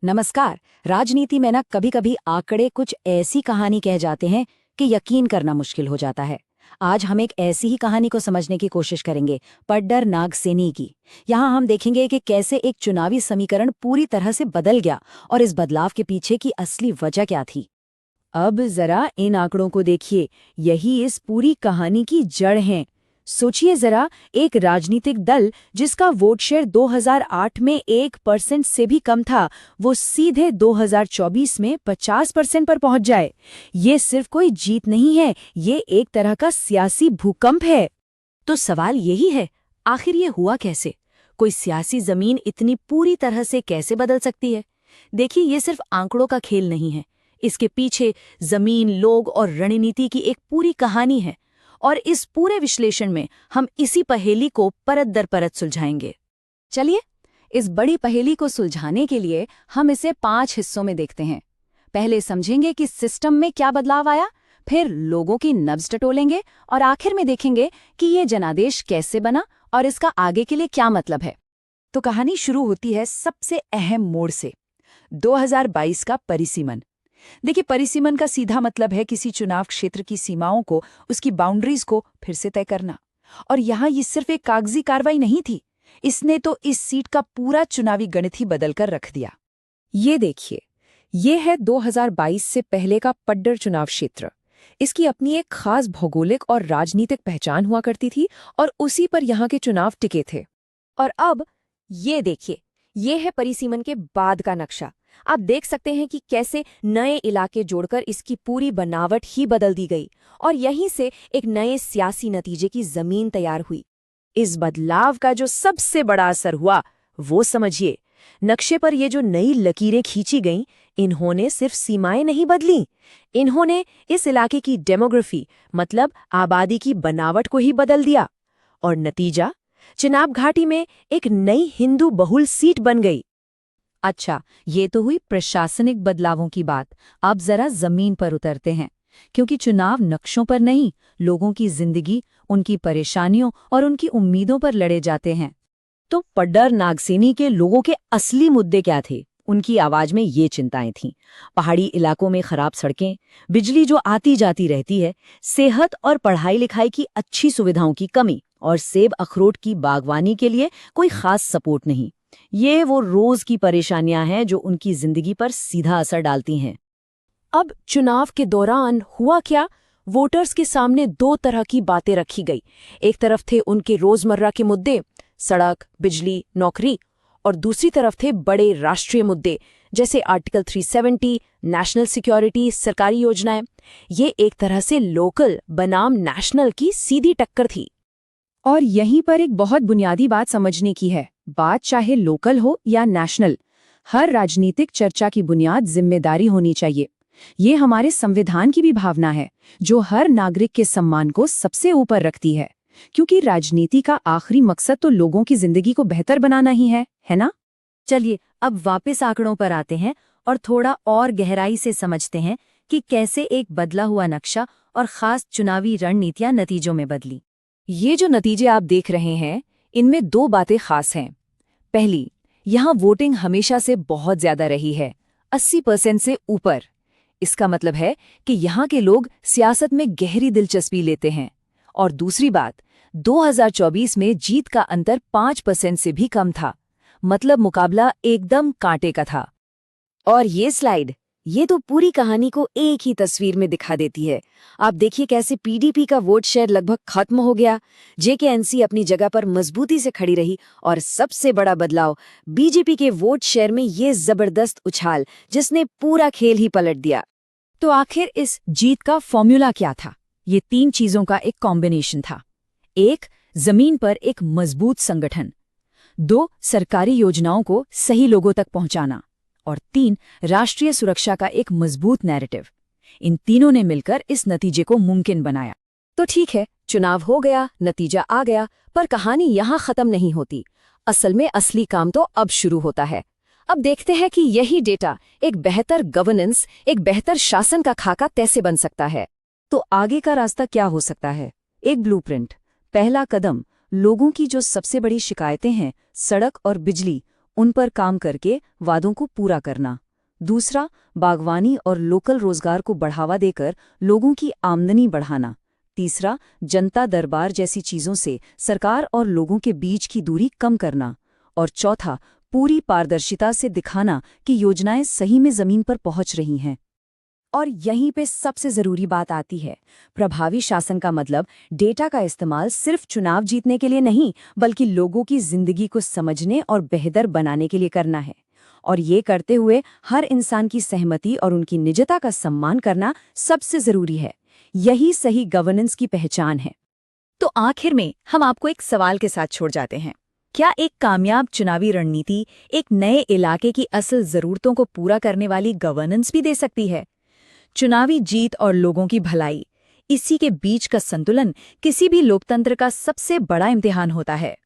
नमस्कार। राजनीति में ना कभी कभी आंकड़े कुछ ऐसी कहानी कह जाते हैं कि यकीन करना मुश्किल हो जाता है। आज हम एक ऐसी ही कहानी को समझने की कोशिश करेंगे, पड्डर नागसेनी की। यहाँ हम देखेंगे कि कैसे एक चुनावी समीकरण पूरी तरह से बदल गया और इस बदलाव के पीछे की असली वजह क्या थी। अब जरा इन आंकड़ों को देखिए, यही इस पूरी कहानी की जड़ है। सोचिए जरा, एक राजनीतिक दल जिसका वोट शेयर 2008 में 1% से भी कम था, वो सीधे 2024 में 50% पर पहुंच जाए। ये सिर्फ कोई जीत नहीं है, ये एक तरह का सियासी भूकंप है। तो सवाल यही है, आखिर ये हुआ कैसे? कोई सियासी जमीन इतनी पूरी तरह से कैसे बदल सकती है? देखिए, ये सिर्फ आंकड़ों का खेल नहीं है। इसके पीछे जमीन, लोग और रणनीति की एक पूरी कहानी है। और इस पूरे विश्लेषण में हम इसी पहेली को परत दर परत सुलझाएंगे। चलिए, इस बड़ी पहेली को सुलझाने के लिए हम इसे 5 हिस्सों में देखते हैं। पहले समझेंगे कि सिस्टम में क्या बदलाव आया, फिर लोगों की नब्ज टटोलेंगे और आखिर में देखेंगे कि ये जनादेश कैसे बना और इसका आगे के लिए क्या मतलब है। तो कहानी शुरू होती है सबसे अहम मोड़ से, 2022 का परिसीमन। देखिए, परिसीमन का सीधा मतलब है किसी चुनाव क्षेत्र की सीमाओं को, उसकी बाउंड्रीज को फिर से तय करना। और यहाँ ये सिर्फ एक कागजी कार्रवाई नहीं थी, इसने तो इस सीट का पूरा चुनावी गणित ही बदलकर रख दिया। ये देखिए, ये है 2022 से पहले का पड्डर चुनाव क्षेत्र। इसकी अपनी एक खास भौगोलिक और राजनीतिक पहचान हुआ करती थी और उसी पर यहाँ के चुनाव टिके थे। और अब ये देखिए, ये है परिसीमन के बाद का नक्शा। आप देख सकते हैं कि कैसे नए इलाके जोड़कर इसकी पूरी बनावट ही बदल दी गई और यहीं से एक नए सियासी नतीजे की जमीन तैयार हुई। इस बदलाव का जो सबसे बड़ा असर हुआ वो समझिए। नक्शे पर ये जो नई लकीरें खींची गईं, इन्होंने सिर्फ सीमाएं नहीं बदली, इन्होंने इस इलाके की डेमोग्राफी मतलब आबादी की बनावट को ही बदल दिया। और नतीजा, चिनाब घाटी में एक नई हिंदू बहुल सीट बन गई। अच्छा, ये तो हुई प्रशासनिक बदलावों की बात। अब जरा जमीन पर उतरते हैं, क्योंकि चुनाव नक्शों पर नहीं, लोगों की जिंदगी, उनकी परेशानियों और उनकी उम्मीदों पर लड़े जाते हैं। तो पड्डर नागसेनी के लोगों के असली मुद्दे क्या थे? उनकी आवाज में ये चिंताएं थीं। पहाड़ी इलाकों में खराब सड़कें, बिजली जो आती जाती रहती है, सेहत और पढ़ाई लिखाई की अच्छी सुविधाओं की कमी और सेब अखरोट की बागवानी के लिए कोई खास सपोर्ट नहीं। ये वो रोज की परेशानियां हैं जो उनकी जिंदगी पर सीधा असर डालती हैं। अब चुनाव के दौरान हुआ क्या? वोटर्स के सामने दो तरह की बातें रखी गई। एक तरफ थे उनके रोजमर्रा के मुद्दे, सड़क, बिजली, नौकरी, और दूसरी तरफ थे बड़े राष्ट्रीय मुद्दे जैसे आर्टिकल 370, नेशनल सिक्योरिटी, सरकारी योजनाएं। ये एक तरह से लोकल बनाम नेशनल की सीधी टक्कर थी। और यहीं पर एक बहुत बुनियादी बात समझने की है। बात चाहे लोकल हो या नेशनल, हर राजनीतिक चर्चा की बुनियाद जिम्मेदारी होनी चाहिए। ये हमारे संविधान की भी भावना है, जो हर नागरिक के सम्मान को सबसे ऊपर रखती है, क्योंकि राजनीति का आखिरी मकसद तो लोगों की जिंदगी को बेहतर बनाना ही है ना? चलिए, अब वापस आंकड़ों पर आते हैं और थोड़ा और गहराई से समझते हैं कि कैसे एक बदला हुआ नक्शा और खास चुनावी रणनीतियां नतीजों में बदली। ये जो नतीजे आप देख रहे हैं, इनमें दो बातें खास हैं। पहली, यहाँ वोटिंग हमेशा से बहुत ज्यादा रही है, 80% से ऊपर। इसका मतलब है कि यहाँ के लोग सियासत में गहरी दिलचस्पी लेते हैं। और दूसरी बात, 2024 में जीत का अंतर 5% से भी कम था, मतलब मुकाबला एकदम कांटे का था। और ये स्लाइड, ये तो पूरी कहानी को एक ही तस्वीर में दिखा देती है। आप देखिए कैसे पीडीपी का वोट शेयर लगभग खत्म हो गया, जेकेएनसी अपनी जगह पर मजबूती से खड़ी रही, और सबसे बड़ा बदलाव, बीजेपी के वोट शेयर में ये जबरदस्त उछाल जिसने पूरा खेल ही पलट दिया। तो आखिर इस जीत का फॉर्मूला क्या था? ये 3 चीजों का एक कॉम्बिनेशन था। 1, जमीन पर एक मजबूत संगठन। 2, सरकारी योजनाओं को सही लोगों तक पहुंचाना। और 3, राष्ट्रीय सुरक्षा का एक मजबूत नैरेटिव। इन तीनों ने मिलकर इस नतीजे को मुमकिन बनाया। तो ठीक है, चुनाव हो गया, नतीजा आ गया, पर कहानी यहाँ खत्म नहीं होती। असल में असली काम तो अब शुरू होता है। अब देखते हैं कि यही डेटा एक बेहतर गवर्नेंस, एक बेहतर शासन का खाका कैसे बन सकता है। तो आगे का रास्ता क्या हो सकता है? एक ब्लूप्रिंट। पहला कदम, लोगों की जो सबसे बड़ी शिकायतें हैं, सड़क और बिजली, उन पर काम करके वादों को पूरा करना। दूसरा, बागवानी और लोकल रोजगार को बढ़ावा देकर लोगों की आमदनी बढ़ाना। तीसरा, जनता दरबार जैसी चीजों से सरकार और लोगों के बीच की दूरी कम करना। और चौथा, पूरी पारदर्शिता से दिखाना कि योजनाएं सही में जमीन पर पहुंच रही हैं। और यहीं पे सबसे जरूरी बात आती है। प्रभावी शासन का मतलब डेटा का इस्तेमाल सिर्फ चुनाव जीतने के लिए नहीं, बल्कि लोगों की जिंदगी को समझने और बेहतर बनाने के लिए करना है। और ये करते हुए हर इंसान की सहमति और उनकी निजता का सम्मान करना सबसे जरूरी है। यही सही गवर्नेंस की पहचान है। तो आखिर में हम आपको एक सवाल के साथ छोड़ जाते हैं। क्या एक कामयाब चुनावी रणनीति एक नए इलाके की असल जरूरतों को पूरा करने वाली गवर्नेंस भी दे सकती है? चुनावी जीत और लोगों की भलाई, इसी के बीच का संतुलन किसी भी लोकतंत्र का सबसे बड़ा इम्तिहान होता है।